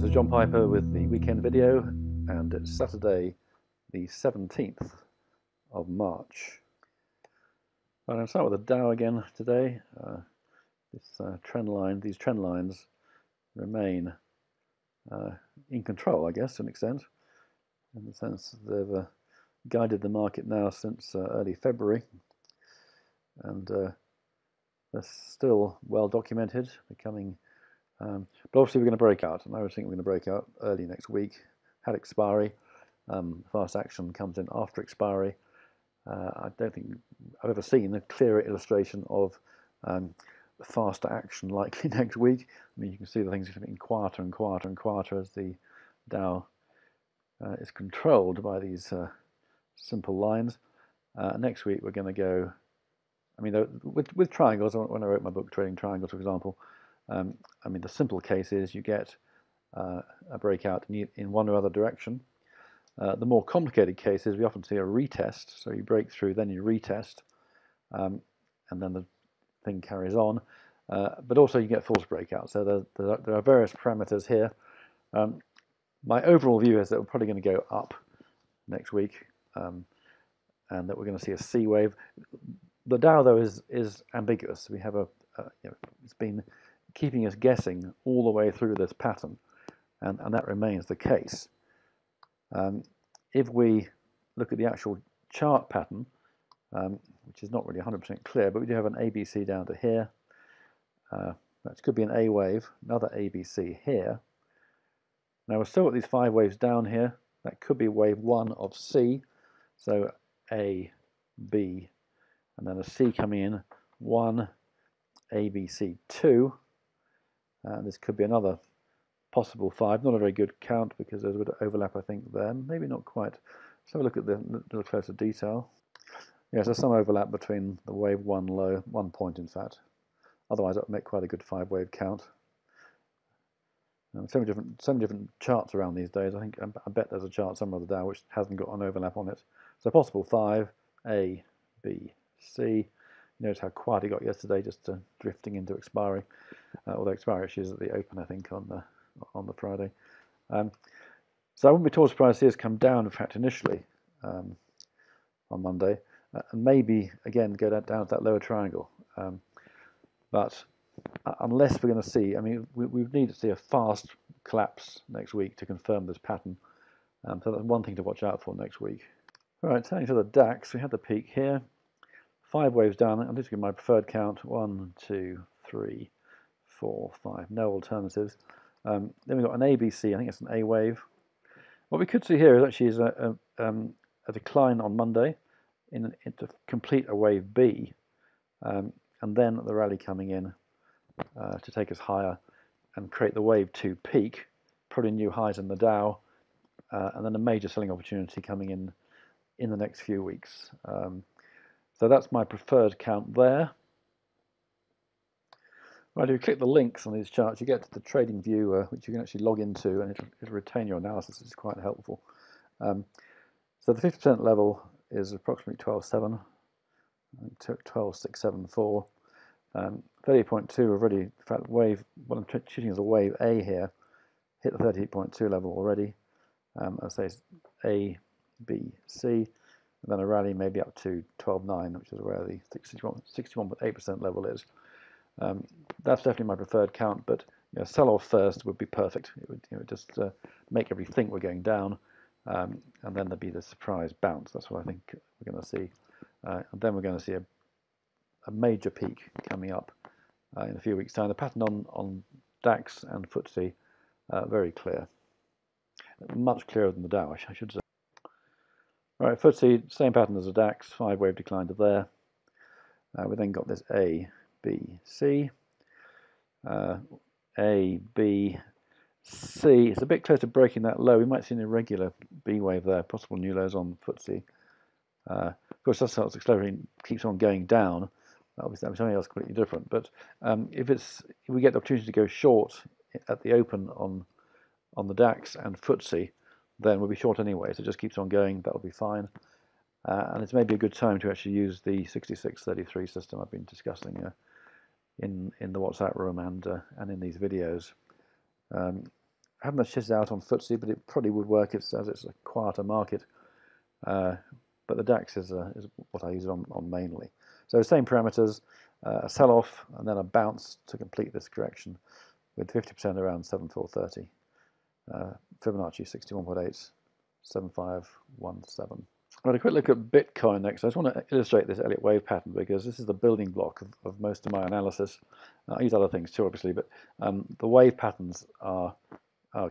is John Piper with the weekend video, and it's Saturday the 17th of March. I'm going to start with the Dow again today. These trend lines remain in control, I guess, to an extent, in the sense that they've guided the market now since early February, and they're still well documented, becoming but obviously we're going to break out, and I was thinking we're going to break out early next week. Had expiry. Fast action comes in after expiry. I don't think I've ever seen a clearer illustration of faster action likely next week. I mean, you can see the things getting quieter and quieter and quieter as the Dow is controlled by these simple lines. Next week we're going to go, I mean, with triangles, when I wrote my book Trading Triangles, for example, I mean, the simple case is you get a breakout in one or other direction. The more complicated case is we often see a retest. So you break through, then you retest, and then the thing carries on. But also you get false breakouts. So there are various parameters here. My overall view is that we're probably going to go up next week, and that we're going to see a C wave. The Dow, though, is ambiguous. We have it's been keeping us guessing all the way through this pattern, and that remains the case. If we look at the actual chart pattern, which is not really 100% clear, but we do have an ABC down to here. That could be an A wave, another ABC here. Now we've still got these 5 waves down here. That could be wave 1 of C, so A, B, and then a C coming in, 1, ABC 2. This could be another possible 5. Not a very good count because there's a bit of overlap, I think, there. Maybe not quite. Let's have a look at the little closer detail. Yes, there's some overlap between the wave 1 low, 1 point in fact. Otherwise, that would make quite a good 5-wave count. So many different charts around these days. I bet there's a chart somewhere on the Dow which hasn't got an overlap on it. So possible 5, A, B, C. You notice how quiet it got yesterday, just drifting into expiry. Although expiry actually is at the open, I think, on the Friday. So I wouldn't be at all surprised to see us come down, in fact, initially on Monday, and maybe again go down to that lower triangle. But unless we're going to see, I mean, we need to see a fast collapse next week to confirm this pattern. So that's one thing to watch out for next week. All right, turning to the DAX, we had the peak here. 5 waves down. I'm just giving my preferred count: 1, 2, 3, 4, 5. No alternatives. Then we've got an ABC. I think it's an A wave. What we could see here is actually a decline on Monday to complete a wave B, and then the rally coming in to take us higher and create the wave 2 peak, probably new highs in the Dow, and then a major selling opportunity coming in the next few weeks. So that's my preferred count there. Right, if you click the links on these charts, you get to the trading view, which you can actually log into, and it'll retain your analysis. It's quite helpful. So the 50% level is approximately 12.7, 12.674. 38.2 already. In fact, what I'm shooting as a wave A here, hit the 38.2 level already. As I say, A, B, C. And then a rally maybe up to 12.9, which is where the 61.8% level is. That's definitely my preferred count, but sell off first would be perfect. It would just make everybody think we're going down, and then there'd be the surprise bounce. That's what I think we're going to see. And then we're going to see a major peak coming up in a few weeks' time. The pattern on DAX and FTSE, very clear. Much clearer than the Dow, I should say. Right, FTSE, same pattern as the DAX, 5-wave decline to there. We then got this A, B, C. A, B, C. It's a bit close to breaking that low. We might see an irregular B wave there, possible new lows on FTSE. Of course, that starts accelerating, keeps on going down. Obviously, that'll be something else completely different. But if we get the opportunity to go short at the open on the DAX and FTSE, then we'll be short anyway, so it just keeps on going. That'll be fine. And it's maybe a good time to actually use the 66-33 system I've been discussing in the WhatsApp room and in these videos. haven't much this out on FTSE, but it probably would work as it's a quieter market. But the DAX is what I use it on mainly. So same parameters, a sell-off and then a bounce to complete this correction with 50% around 7430. Fibonacci 61.8, 7517. Right, a quick look at Bitcoin next. I just want to illustrate this Elliott wave pattern because this is the building block of most of my analysis. I use other things too, obviously, but the wave patterns are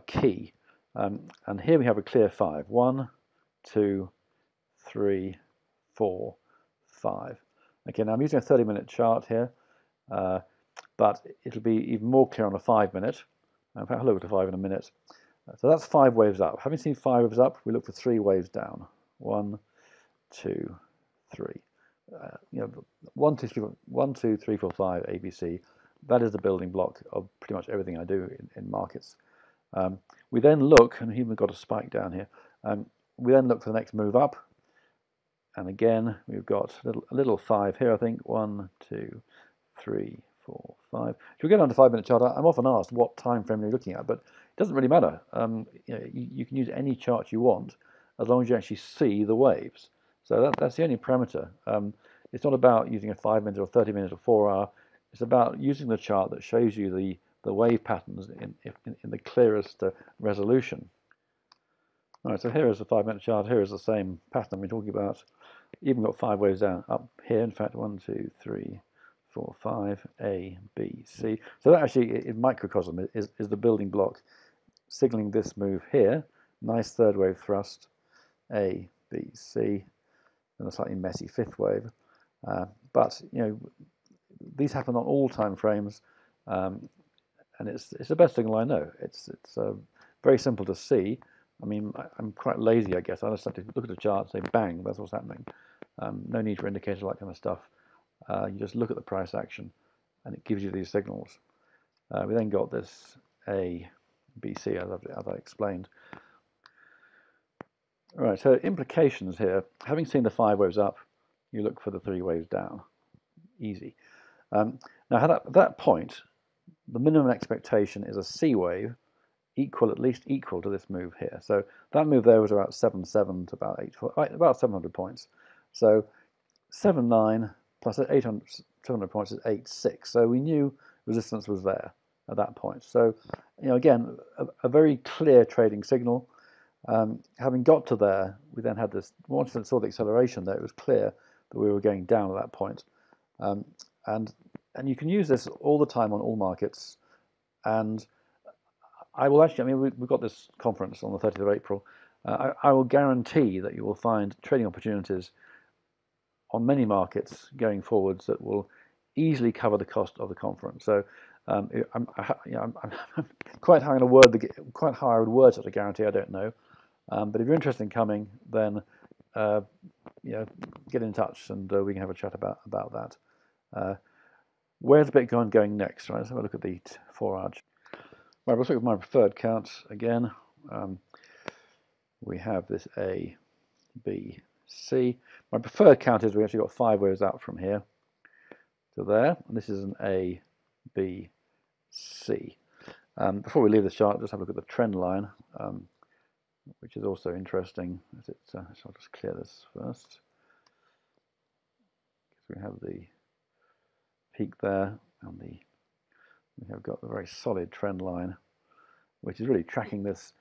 key. And here we have a clear 5. 1, 2, 3, 4, 5. Okay, now I'm using a 30-minute chart here, but it'll be even more clear on a 5-minute. In fact, I'll look at a 5 in a minute. So that's 5 waves up. Having seen 5 waves up, we look for 3 waves down. 1, 2, 3. 1, 2, 3, 4, 5, ABC. That is the building block of pretty much everything I do in markets. We then look, and here we've got a spike down here. We then look for the next move up. And again, we've got a little 5 here, I think. 1, 2, 3, 4, 5. If we get on the 5-minute chart, I'm often asked what time frame you're looking at, but it doesn't really matter. You can use any chart you want as long as you actually see the waves. So that's the only parameter. It's not about using a 5-minute or 30-minute or 4-hour. It's about using the chart that shows you the wave patterns in the clearest resolution. All right, so here is the 5-minute chart. Here is the same pattern we're talking about. Even got 5 waves down up here. In fact, 1, 2, 3, 4, 5, A, B, C. So that actually, in microcosm, is the building block, signaling this move here. Nice third wave thrust, A, B, C, and a slightly messy 5th wave. But these happen on all time frames, and it's the best signal I know. It's very simple to see. I mean, I'm quite lazy, I guess. I just have to look at the chart and say, bang, that's what's happening. No need for indicators, that kind of stuff. You just look at the price action, and it gives you these signals. We then got this A, B, C, as I explained. All right, so implications here. Having seen the 5 waves up, you look for the 3 waves down. Easy. Now, at that point, the minimum expectation is a C wave, at least equal to this move here. So that move there was about 7.7 to about 700 points. So 7.9 plus 200 points is 8.6. So we knew resistance was there at that point. So again, a very clear trading signal. Having got to there, we then had this. Once I saw the acceleration there, it was clear that we were going down at that point. And you can use this all the time on all markets. And I will actually, we've got this conference on the 30th of April. I will guarantee that you will find trading opportunities on many markets going forwards that will easily cover the cost of the conference. So I'm quite high on a word, quite high I would word such a guarantee, I don't know. But if you're interested in coming, then get in touch and we can have a chat about that. Where's Bitcoin going next? Right, let's have a look at the 4-hour. Right, let's look at my preferred counts again. We have this A, B, C. My preferred count is we actually got 5 waves out from here to there. And this is an A, B, C. Before we leave this chart, just have a look at the trend line, which is also interesting. So I'll just clear this first. We have the peak there, and we have got a very solid trend line, which is really tracking this.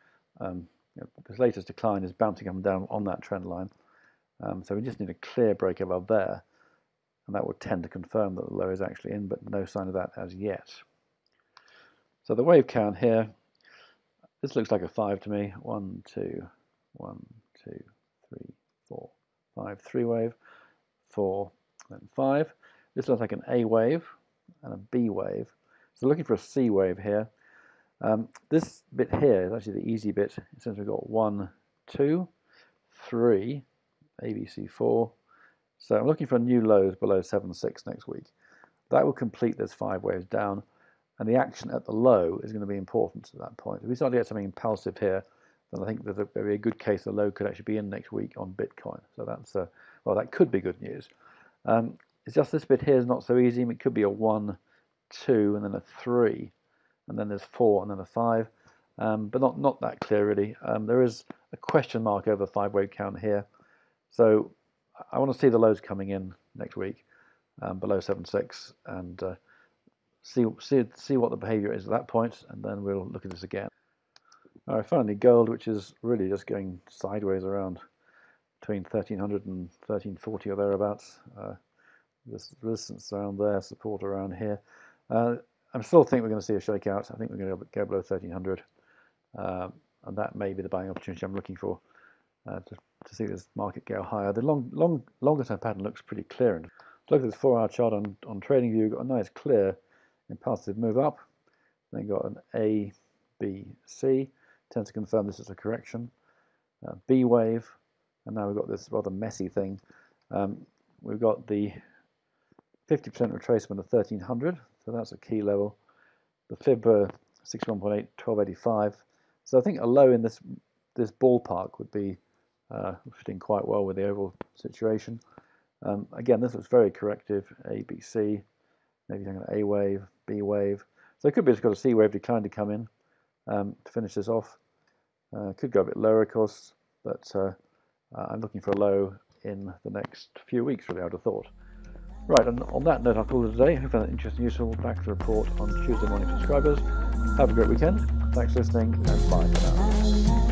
This latest decline is bouncing up and down on that trend line. So we just need a clear break above there, and that would tend to confirm that the low is actually in, but no sign of that as yet. So the wave count here, this looks like a 5 to me. 1, 2, 1, 2, 3, 4, 5, 3 wave, 4, then 5. This looks like an A wave and a B wave. So looking for a C wave here. This bit here is actually the easy bit, since we've got 1, 2, 3, ABC 4. So I'm looking for new lows below 7.6 next week. That will complete this 5 waves down, and the action at the low is going to be important at that point. If we start to get something impulsive here, then I think there's a very good case the low could actually be in next week on Bitcoin. So that's well, that could be good news. It's just this bit here is not so easy. It could be a 1, 2, and then a 3, and then there's 4, and then a 5. but not that clear really. There is a question mark over the 5-wave count here, so I want to see the lows coming in next week below 7.6 and see what the behavior is at that point, and then we'll look at this again. All right, finally gold, which is really just going sideways around between 1300 and 1340 or thereabouts. There's resistance around there, support around here. I still think we're going to see a shakeout. I think we're going to go below 1300, and that may be the buying opportunity I'm looking for to see this market go higher. The longer term pattern looks pretty clear. And look at this 4-hour chart on TradingView. Got a nice clear impulsive move up. Then got an A, B, C. Tends to confirm this is a correction. B wave, and now we've got this rather messy thing. We've got the 50% retracement of 1300, so that's a key level. The fib 61.8, 1285. So I think a low in this ballpark would be fitting quite well with the overall situation. Again, this looks very corrective. A, B, C, maybe an A wave, B wave. So it could be it's got a C wave decline to come in to finish this off. Could go a bit lower, of course, but I'm looking for a low in the next few weeks, really, I would have thought. Right, and on that note, I'll call it a day. Hope you found it interesting and useful. Back to the report on Tuesday morning, subscribers. Have a great weekend. Thanks for listening, and bye for now.